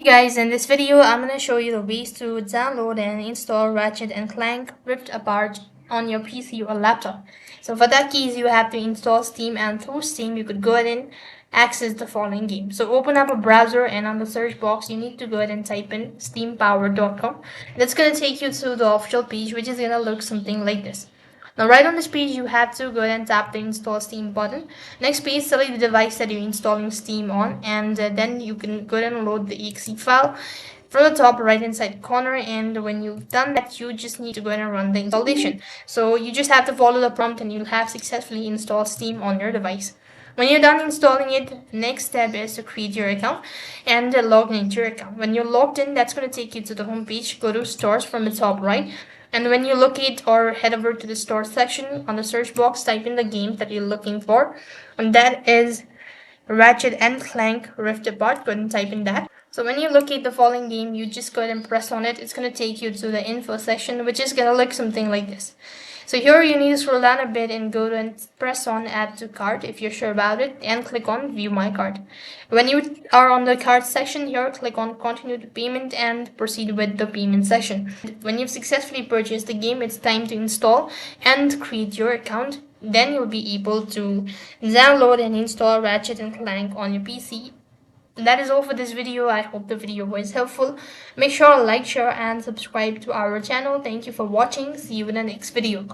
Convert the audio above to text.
Hey guys, in this video I'm going to show you the ways to download and install Ratchet and Clank Rift Apart on your PC or laptop. So for that keys you have to install Steam, and through Steam you could go ahead and access the following game. So open up a browser and on the search box you need to go ahead and type in steampower.com. That's going to take you to the official page, which is going to look something like this. Now right on this page you have to go ahead and tap the install Steam button. Next page, select the device that you're installing Steam on, and then you can go ahead and load the exe file from the top right hand side corner. And when you've done that, you just need to go ahead and run the installation. So you just have to follow the prompt and you'll have successfully installed Steam on your device. When you're done installing it, next step is to create your account and log into your account. When you're logged in, that's going to take you to the home page. Go to stores from the top right, and when you locate or head over to the store section, on the search box type in the game that you're looking for, and that is Ratchet and Clank Rift Apart. Go ahead and type in that. So when you locate the following game, you just go ahead and press on it. It's going to take you to the info section, which is going to look something like this. So here you need to scroll down a bit and go to and press on add to cart if you're sure about it, and click on view my cart. When you are on the cart section here, click on continue to payment and proceed with the payment section. When you've successfully purchased the game, it's time to install and create your account. Then you'll be able to download and install Ratchet and Clank on your PC. That is all for this video. I hope the video was helpful. Make sure to like, share and subscribe to our channel. Thank you for watching. See you in the next video.